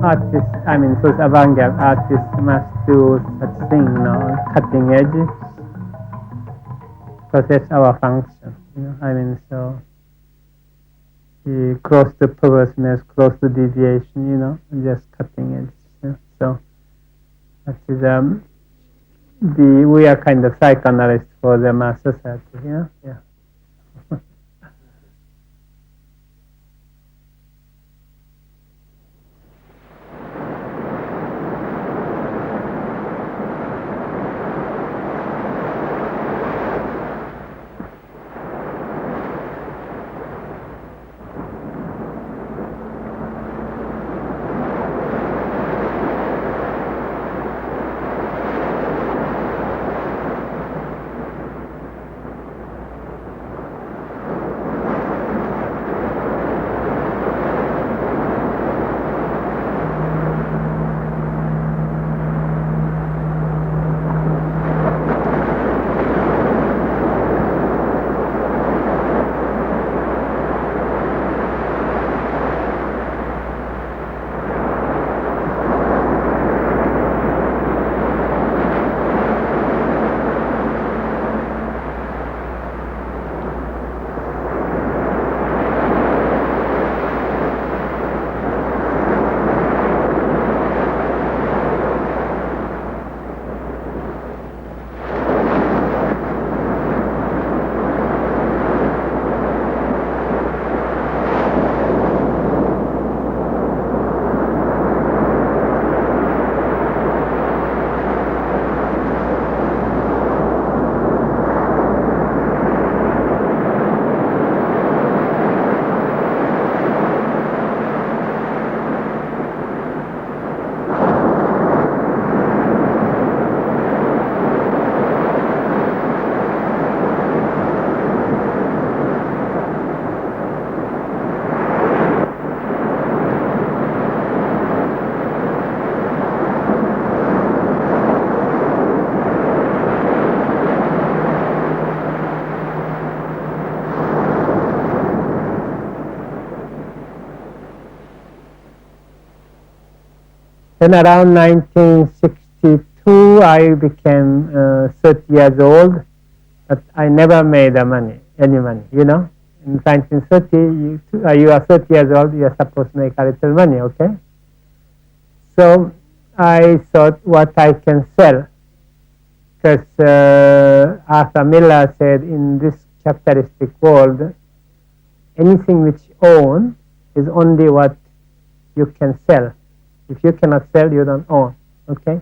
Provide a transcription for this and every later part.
artists, so avant-garde artists must do such thing, cutting edge, because that's our function, so close to perverseness, close to deviation, just cutting edge. So that is we are kind of psychoanalysts for the mass society, yeah. Then around 1962, I became 30 years old, but I never made any money. In 1930, you are 30 years old, you are supposed to make a little money, okay? So I thought what I can sell, because Arthur Miller said in this capitalistic world, anything which you own is only what you can sell. If you cannot sell, you don't own, okay?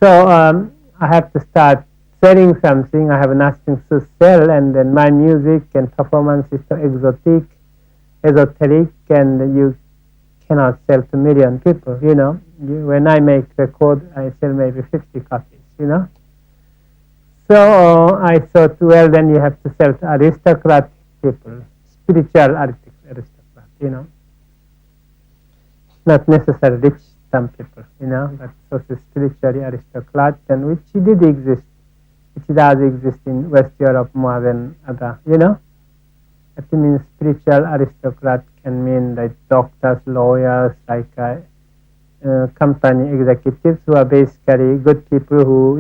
So I have to start selling something. I have nothing to sell, and then my music and performance is so esoteric, and you cannot sell to million people, when I make record, I sell maybe 50 copies, So I thought, well, then you have to sell to aristocratic people, spiritual aristocrat, Not necessarily rich, some people, but also spiritually aristocrat, and which did exist, which does exist in West Europe more than other, That means spiritual aristocrat can mean like doctors, lawyers, like company executives who are basically good people who,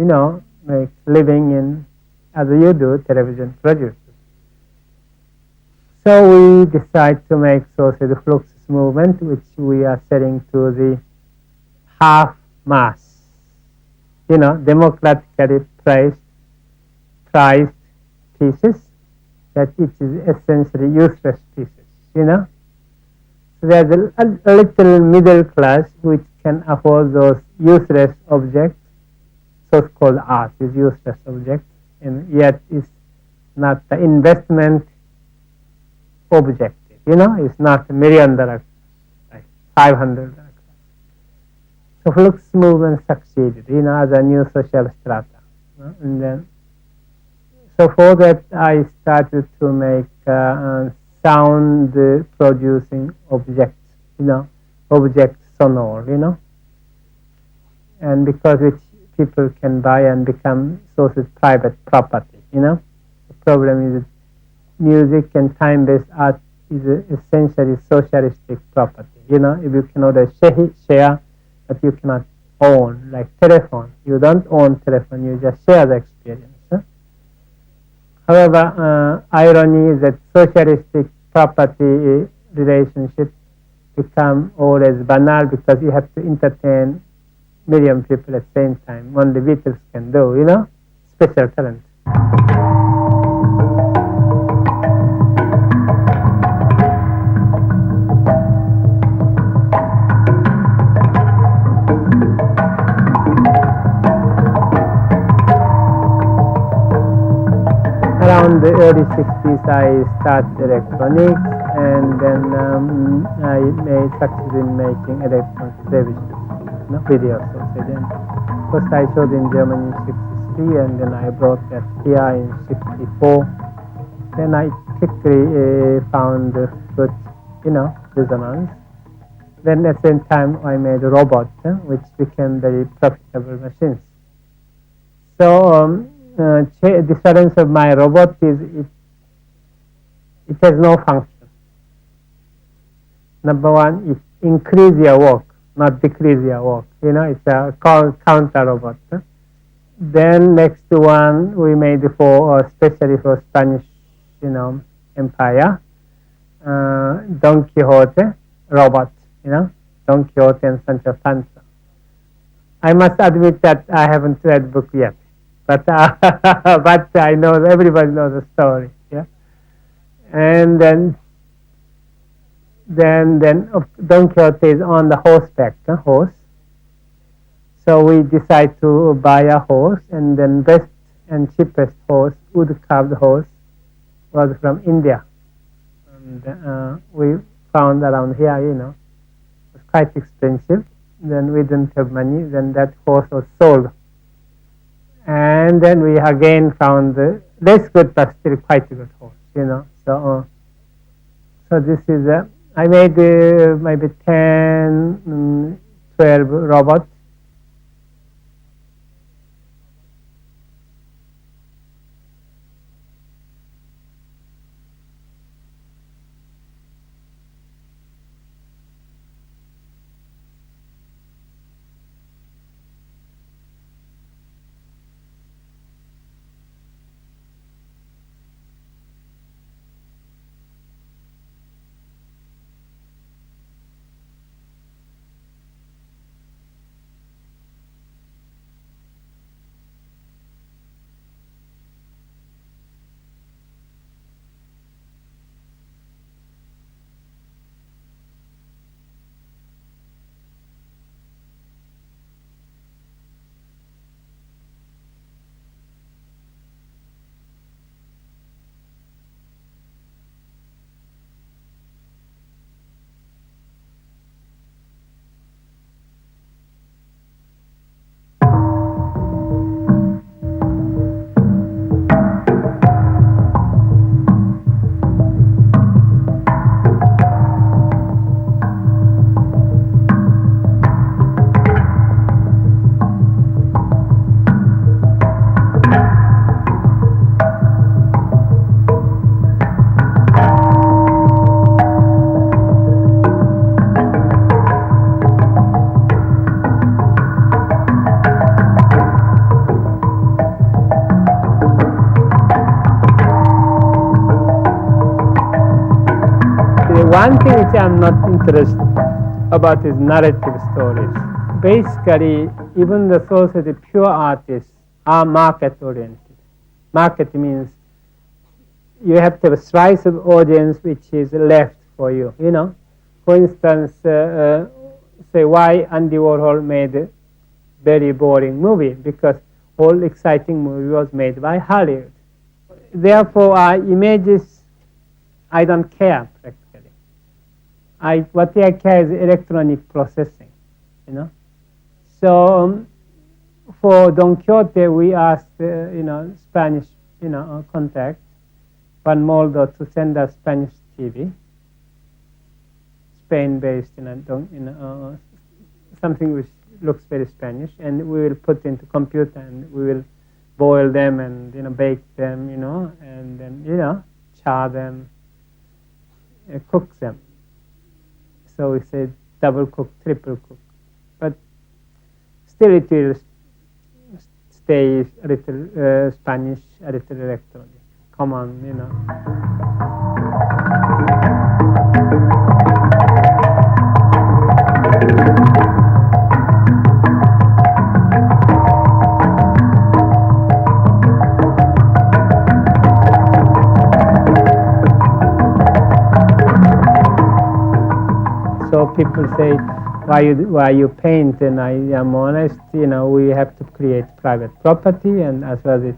make living in, as you do, television producers. So we decide to make social fluxus movement, which we are selling to the half mass, democratically priced pieces, that it is essentially useless pieces, So there's a little middle class which can afford those useless objects, so-called art is useless object, and yet it's not the investment objective, it's not $1 million, like $500. So flux movement succeeded, as a new social strata. And then, so for that I started to make sound producing objects, object sonore, and because which people can buy and become source of private property, The problem is that music and time-based art is essentially socialistic property, You know, if you can order share, but you cannot own, like telephone. You don't own telephone, you just share the experience. However, irony is that socialistic property relationship become always banal because you have to entertain million people at the same time. Only Beatles can do, you know, special talent. Around the early 60s, I started electronics, and then I succeeded in making electronic television, videos also. Then, first I showed in Germany in '63, and then I brought that here in '64. Then I quickly found good, resonance. Then at the same time, I made a robot, which became very profitable machines. So the difference of my robot is it has no function. Number one, it increase your work, not decrease your work. It's a counter robot. Then next one we made especially for Spanish, Empire, Don Quixote robot. Don Quixote and Sancho Panza. I must admit that I haven't read book yet. But but I know everybody knows the story, yeah. And then Don Quixote is on the horseback, horse. So we decide to buy a horse, and then best and cheapest horse, wood carved horse, was from India. And we found around here, it was quite expensive. Then we didn't have money. Then that horse was sold. And then we again found less good but still quite a good horse, So this is I made maybe 10, 12 robots. One thing which I'm not interested about is narrative stories. Basically, even the pure artists are market-oriented. Market means you have to have a slice of audience which is left for you, For instance, say why Andy Warhol made a very boring movie, because all exciting movie was made by Hollywood. Therefore, images, I don't care practically. What I care is electronic processing, So for Don Quixote, we asked, Spanish, contact, Juan Moldo, to send us Spanish TV, Spain-based, something which looks very Spanish, and we will put into computer, and we will boil them and bake them, and then char them, cook them. So we said double cook, triple cook. But still it will stay a little Spanish, a little electronic. Come on, you know. So people say, why you paint? And I am honest, you know, we have to create private property, and as well as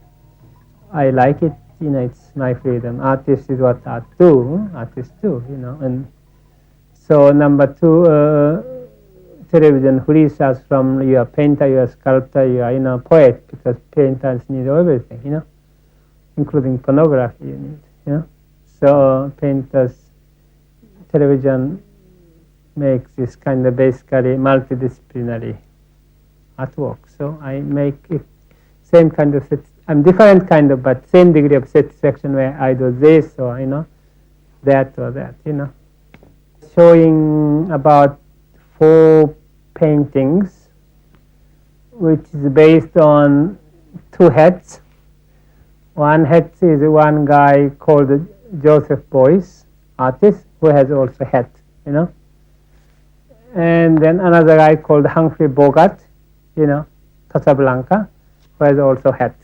I like it, you know, it's my freedom. Artists is what artists do, you know. And so number two, television frees us from your painter, your sculptor, your, you know, poet, because painters need everything, you know, including pornography, you need, you know. So painters, television makes this kind of basically multidisciplinary artwork. So I make it same kind of different kind of, but same degree of satisfaction where I do this or, you know, that or that, you know. Showing about 4 paintings, which is based on 2 heads. One head is one guy called Joseph Beuys, artist, who has also head, you know. And then another guy called Humphrey Bogart, you know, Casablanca, who has also had.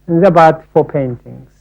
And it's about 4 paintings.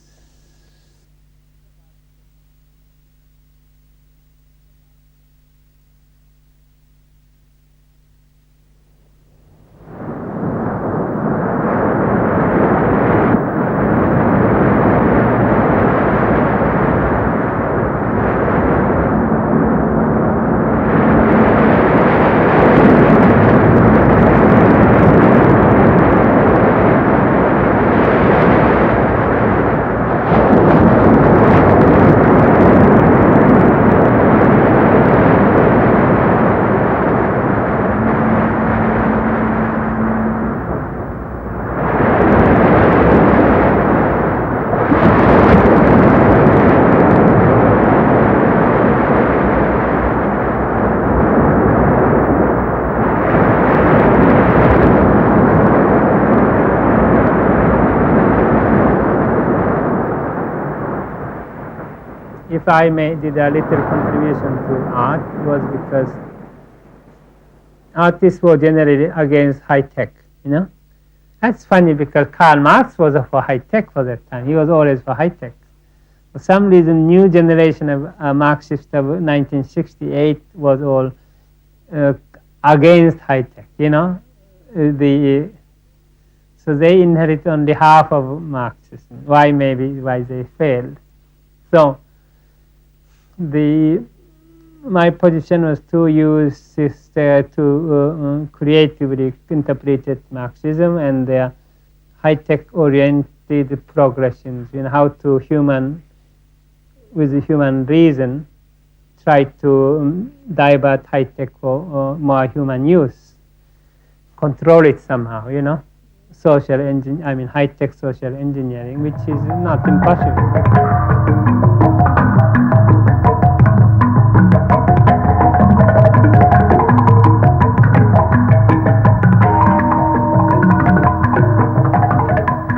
If I did a little contribution to art, was because artists were generally against high tech, you know. That's funny because Karl Marx was for high tech for that time. He was always for high tech. For some reason, new generation of Marxists of 1968 was all against high tech, you know. So they inherit only half of Marxism. Why they failed. So my position was to use this to creatively interpret Marxism and their high-tech oriented progressions, you know, how to with the human reason, try to divert high-tech for more human use, control it somehow, you know, high-tech social engineering, which is not impossible.